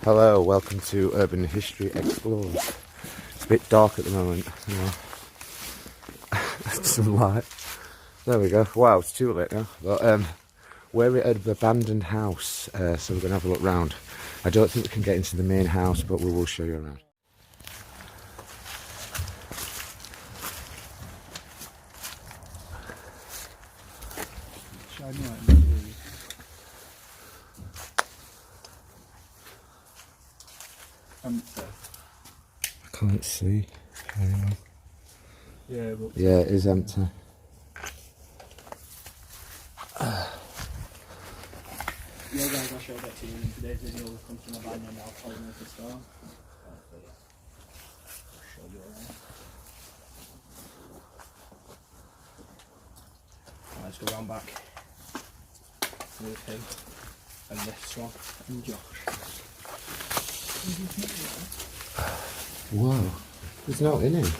Hello, welcome to Urban History Explored. It's a bit dark at the moment, you know. Some light. There we go. Wow, it's too late now. But we're at an abandoned house, so we're going to have a look round. I don't think we can get into the main house, but we will show you around. I can't see anyone. Yeah, but Yeah, it is empty. yeah, guys, I'll show that to you in today's video. We'll come to my van and I'll tell you where to start. I'll show you around. Let's go round back with him and this one and Josh. Whoa, there's no in here.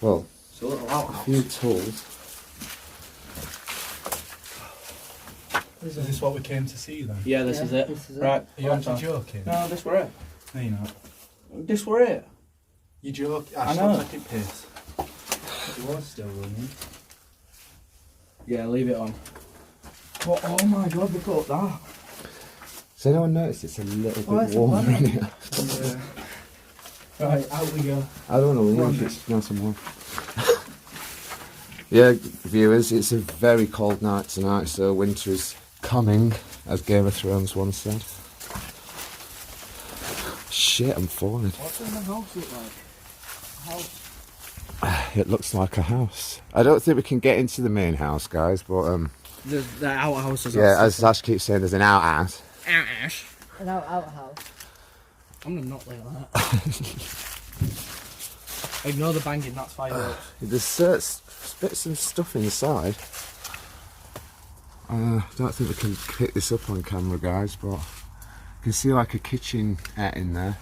Well, It's a little a outhouse. few tools. Is this what we came to see then? Yeah, this is it. Right, Are you actually joking? No, this were it. No, you're not. This were it. You joking? I I know. know. Take it piss. It was still running. Yeah, leave it on. But oh my god, look at that. Has anyone noticed it's a little Oh, bit it's a warmer planet. in here? Right, out we go. I don't want to leave, it's nice and warm. Yeah, viewers, it's a very cold night tonight, so winter is coming, as Game of Thrones once said. Shit, I'm falling. What's in the house look like? House. It looks like a house. I don't think we can get into the main house, guys, but The outhouse is yeah, as Ash keeps saying, there's an outhouse. Ash. An outhouse. I'm gonna not like that. Ignore the banging, that's fireworks. There's bits of stuff inside. I don't think we can pick this up on camera, guys, but you can see like a kitchenette in there.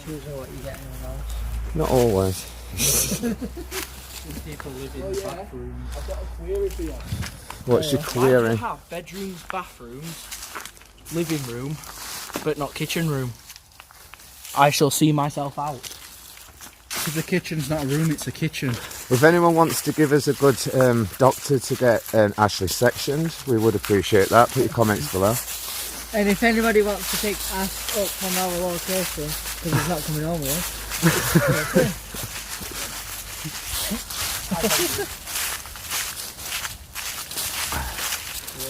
Choose what you get in the house. Not always. People live in bathrooms. I've got a query for you. What's your Why do query? you have bedrooms, bathrooms, living room, but not kitchen room? I shall see myself out. Because the kitchen's not a room, it's a kitchen. If anyone wants to give us a good doctor to get Ashley sectioned, we would appreciate that. Put your comments below. And if anybody wants to take us up from our location, because he's not coming home with us.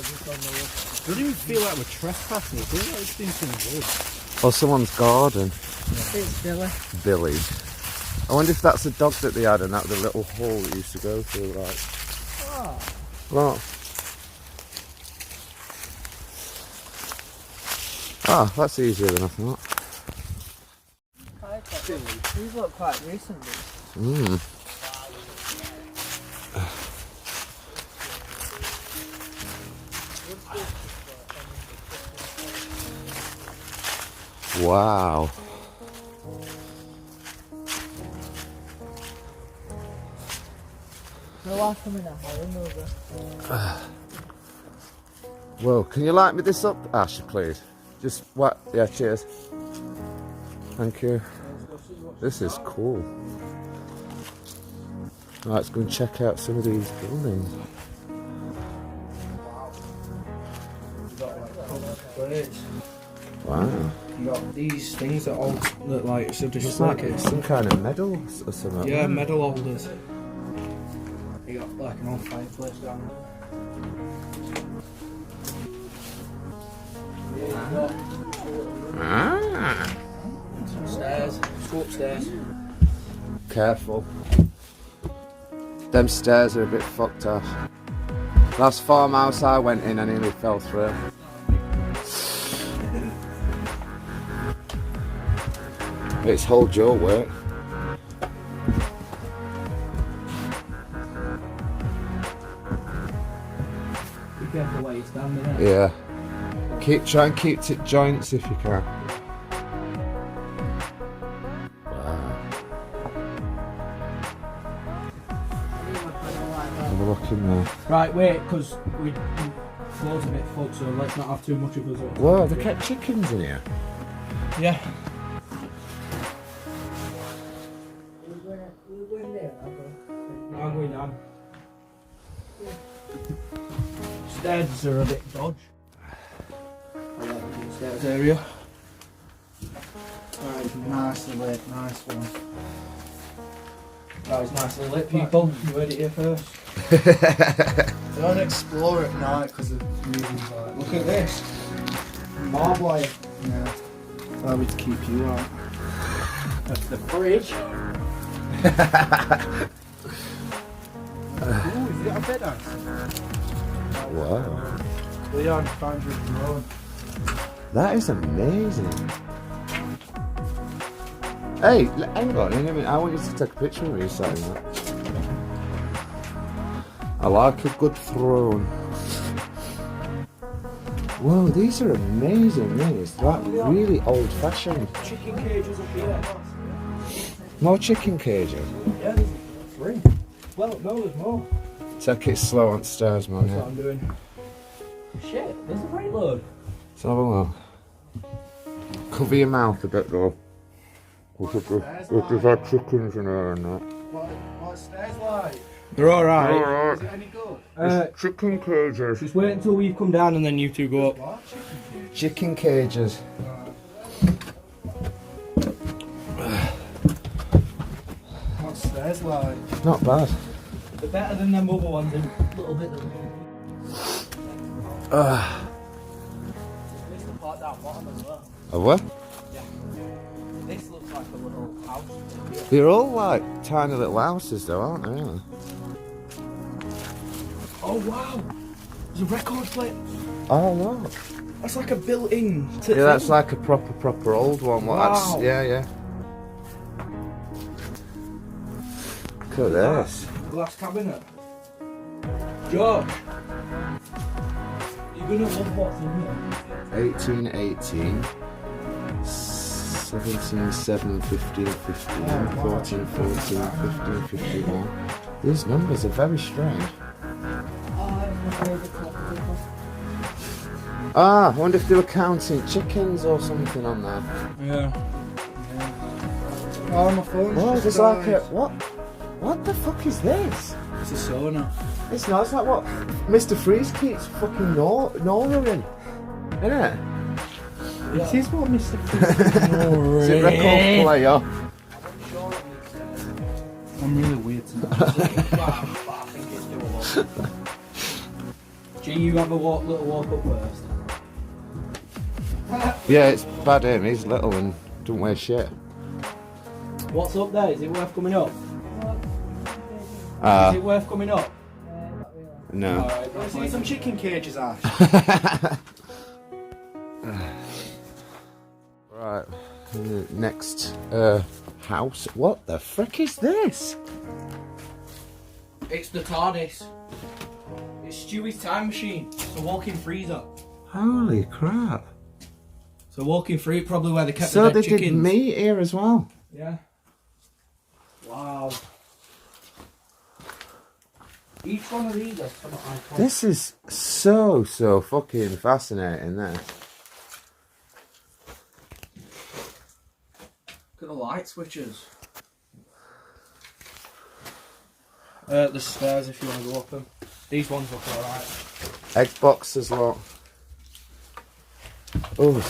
It doesn't even feel like we're trespassing, it feels like it's been some wood. Or someone's garden. It's Billy. Billy. I wonder if that's a dog that they had and that the little hole it used to go through, like. Oh. What? Ah, that's easier than I thought. These look quite recent. Mmm. Wow. The last time in a home over. Well, can you light me this up, Ash, please? Just what? Yeah, cheers. Thank you. This is cool. Right, let's go and check out some of these buildings. Wow. You got these things that all look like so It's just like it's some kind of medal or something. yeah, medal holders. You got like an old fireplace down Ah. there. Some stairs. Let's go upstairs. Careful. Them stairs are a bit fucked up. Last farmhouse I went in, I nearly fell through. It's hold your work. Be careful where you stand in it. Yeah. Try and keep it joints if you can. Wow. Have a look in there. Right, wait, because we floor's a bit fucked, so let's not have too much of us. Whoa, they kept chickens in here. Yeah. I'm going down. Stairs are a bit dodge. I like the stairs area. Right, nicely lit, nice one. That was nicely lit, people. You heard it here first. Don't explore at night because of reasons like. Look at this. Barbed wire. Yeah. Why would keep you out? That's the fridge. Ooh, is it a bed house? Wow. Leon found your drone. That is amazing. Hey, hang on, I want you to take a picture of you saying that. I like a good throne. Whoa, these are amazing, these. Like really old fashioned. Chicken cages up here. More chicken cages. Yeah, there's 3. Well, no, there's more. Take it slow on stairs, man. That's Yeah. what I'm doing. Shit, there's a great load. Let's have a look. Cover your mouth a bit though. We've had chickens in here and that. What's stairs like? They're alright. Is it any good? Chicken cages. Just wait until we've come down and then you two go up. What? Chicken cages. What's stairs like? Not bad. They're better than them other ones in a little bit. This the part down bottom as well. A what? This looks like a little house. They're all like tiny little houses though, aren't they? Really? Oh wow! There's a record player. Oh look. That's like a built-in. Yeah, that's like a proper old one. Well, Wow. that's, yeah. Look at this. Glass cabinet. Josh, you're gonna love what's in here. 1818, 17, 7, 15, 15, 14, 14, 15, 51. These numbers are very strange. Ah, I wonder if they were counting chickens or something on there. Yeah. Oh, my phone's Oh, just there's like a, died. what? What the fuck is this? It's a sauna. It's not, it's like what Mr. Freeze keeps fucking gnawing, isn't it? It is what Mr. Freeze Is it record player? I'm really weird tonight. G, you have a little walk up first. Yeah, it's bad him. He's little and don't wear shit. What's up there? Is it worth coming up? Is it worth coming up? No. Alright, Want to see some chicken cages, Ash? Right. Next house. What the frick is this? It's the TARDIS. It's Stewie's time machine. It's a walk-in freezer. Holy crap. So walking through, probably where they kept So the they dead chickens. did meat here as well. Yeah. Wow. Each one of these has some icon. This is so fucking fascinating, this. Look at the light switches. The stairs if you want to go up them. These ones look alright. Egg boxes, look. Oh.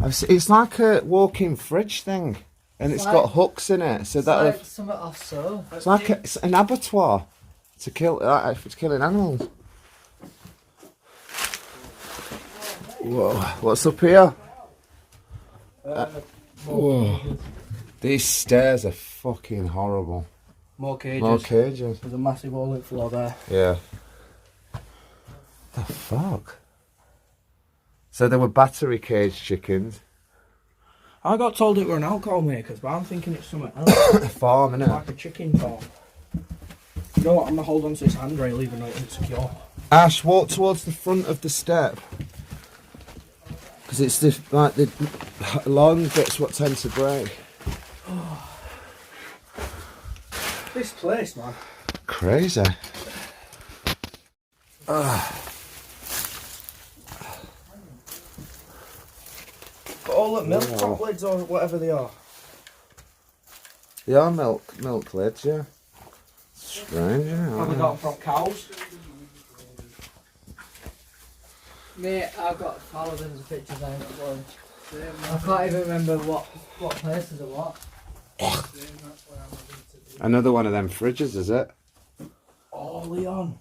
It's like a walk-in fridge thing. And it's got hooks in it, so that like something off so. it's like it's an abattoir to kill if it's killing animals. Whoa, what's up here? Whoa, these stairs are fucking horrible. More cages. More cages. There's a massive all-in floor there. Yeah. The fuck? So there were battery cage chickens. I got told it were an alcohol makers, but I'm thinking it's something else. A farm, innit? Like a chicken farm. You know what? I'm gonna hold on to this handrail even though it's insecure. Ash, walk towards the front of the step. Because it's the long bits what tend to break. This place, man. Crazy. Got all the milk top lids or whatever they are. They are milk lids, yeah. Strange, isn't it? Probably got them from cows. Mate, I've got thousands of pictures I haven't uploaded. I can't even remember what places or what. Another one of them fridges, is it? Oh, Leon.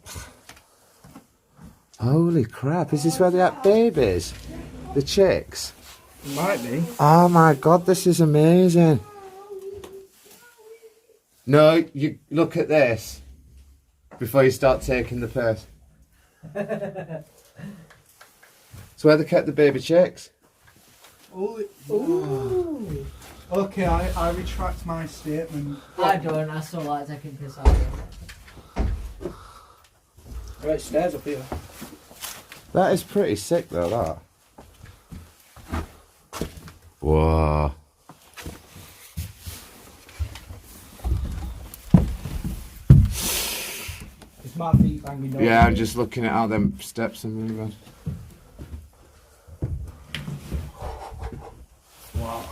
Holy crap, is this where they had babies? The chicks? Might be. Oh my god, this is amazing. No, you look at this before you start taking the piss. So where they kept the baby chicks? Ooh. Okay, I retract my statement. I don't, I still like taking piss out of it. Right, stairs up here. That is pretty sick though, that. Whoa. It's my feet banging down. Yeah, I'm just looking at how them steps are moving. Wow.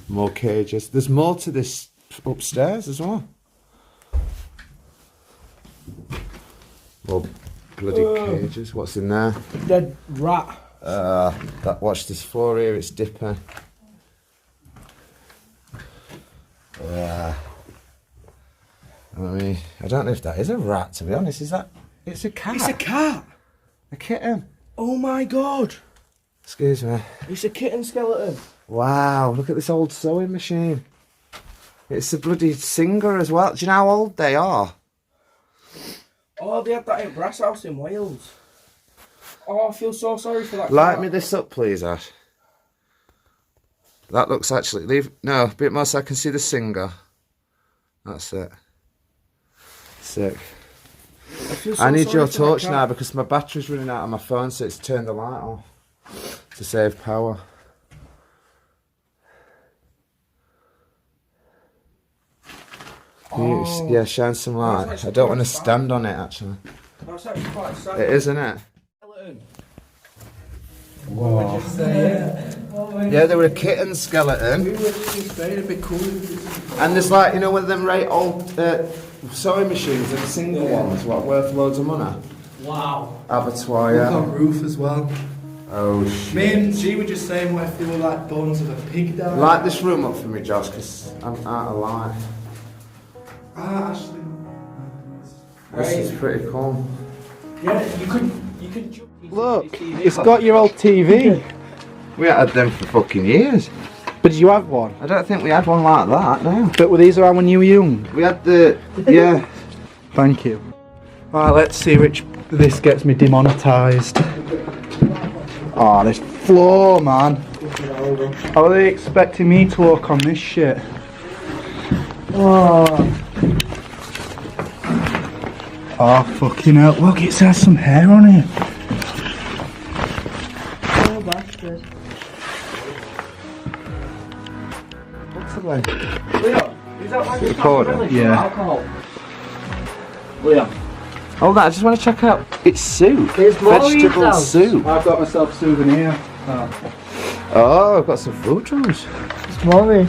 More cages. There's more to this upstairs as well. More bloody cages. What's in there? Dead rat. Watch this floor here. It's dipping. I mean, I don't know if that is a rat. To be honest, is that? It's a cat. It's a cat. A kitten. Oh my god. Excuse me. It's a kitten skeleton. Wow, look at this old sewing machine. It's a bloody Singer as well. Do you know how old they are? Oh, they had that in Brass House in Wales. Oh, I feel so sorry for that Light cat. me this up, please, Ash. That looks actually... No, a bit more so I can see the Singer. That's it. Sick. feel so I need sorry your for that torch cat. now because my battery's running out on my phone, so it's turned the light off to save power. Oh. Yeah, shine some light. That's I don't quite want to sad. stand on it, actually. That's actually quite sad. It is, isn't it? Skeleton. Whoa. Yeah, they were a kitten skeleton. We were just saying a bit cool. And there's like, you know, one of them right old sewing machines, and single ones, what, worth loads of money? Wow. Abattoir, We've yeah. got roof as well. Oh, shit. Me and G were just saying what if they were like bones of a pig down. Light this room up for me, Josh, because I'm out of light. Ah, Ashley. This is pretty cool. Yeah, you could jump. Look, it's got your old TV. We had them for fucking years. But did you have one? I don't think we had one like that, no. But were these around when you were young? We had the, yeah. Thank you. Right, let's see which this gets me demonetised. Oh, this floor, man. How are they expecting me to walk on this shit? Oh. Oh, fucking hell. Look, it says some hair on it. Oh, bastard. What's the like? Leon, is that like a Recorder? possibility Yeah. for alcohol? Leon. Hold on, I just want to check out. It's soup. It's more Vegetable yourself. soup. I've got myself a souvenir. Oh, I've got some food drums. It's mommy.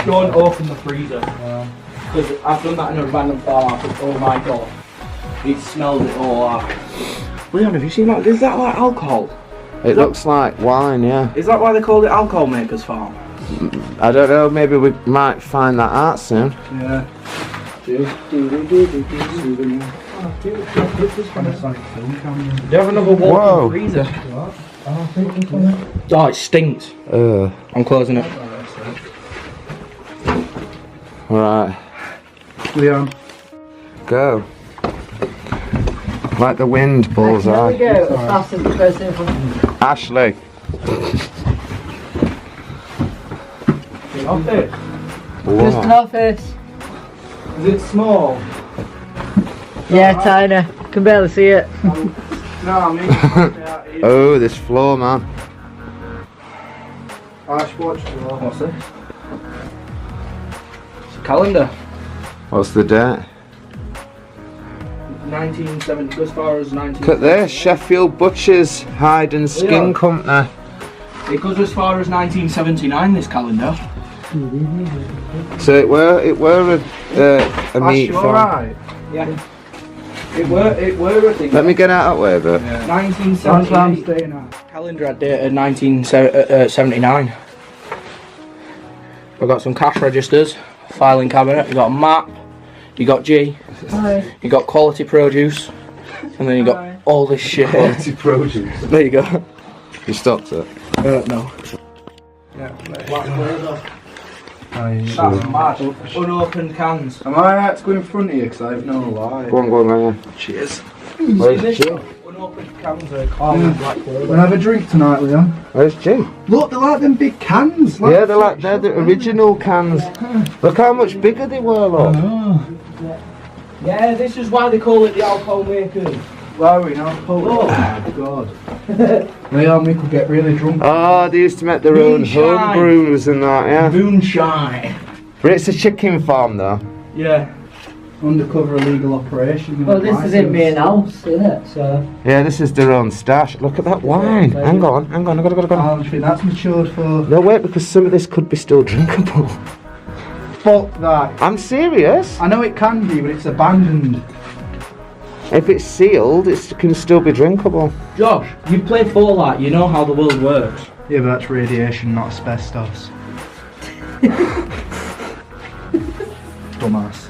Don't open the freezer. Because I've done that in a random bar. Oh my god. It smells it all out. Leon, have you seen that? Is that like alcohol? It looks like wine, yeah. Is that why they called it Alcohol Makers Farm? I don't know, maybe we might find that out soon. Yeah. Do you have another Whoa. walk-in freezer? Oh, it stinks. I'm closing it. Right, Leon. go. Like the wind, There we bullseye. go. That's the first thing from Ashley. Off it. just an Whoa. office. Is it small? Yeah, tiny. Can barely see it. No, I mean. Oh, this floor, man. Ash, watch the wall. What's this? It's a calendar. What's the date? 1970, as far as 19. Look at this, Sheffield Butchers Hide and Skin Company. It goes as far as 1979. This calendar. So it were a meat farm. Alright. Yeah. It were a thing. Let me get out of that way, but 1978. Calendar had dated 1979. We've got some cash registers, filing cabinet. You got a map. You got G. Hi. You got quality produce, and then you got all this shit. quality produce. There you go. You stopped it. No. Yeah. That's mad. Unopened cans. Am I right to go in front of you? Because I have no light. Go on, man. Cheers. Where's Jim? Unopened cans are common black We'll have a drink tonight, Leon. Where's Jim? Look, they're like them big cans. Yeah, they're the original cans. Look how much bigger they were, look. Yeah, this is why they call it the alcohol makers. Why are we now? Oh my god. Leon, we could get really drunk. Oh, they used to make their own Moonshine. home brews and that, yeah. Moonshine. But it's a chicken farm, though. Yeah. Undercover illegal operation. Well, this is in main house, isn't it? So. Yeah, this is their own stash. Look at that wine. Hang on, I gotta go. I think that's matured for. No, wait, because some of this could be still drinkable. Fuck that. I'm serious. I know it can be, but it's abandoned. If it's sealed, it can still be drinkable. Josh, you've played Fallout. You know how the world works. Yeah, but that's radiation, not asbestos. Dumbass.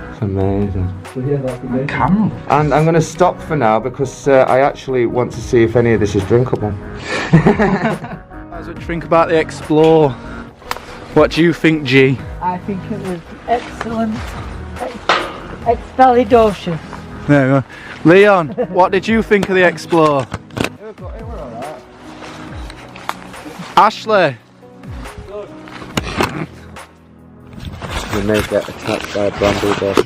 It's amazing. So yeah, that's the game. Camera. And I'm going to stop for now because I actually want to see if any of this is drinkable. As we think about the Explore, what do you think, G? I think it was excellent. Expelidocious. There you go. Leon, what did you think of the Explore? Ashley. We may get attacked by a bramble bush.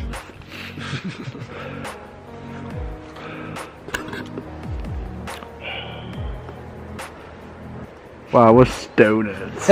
Wow, we're stoners.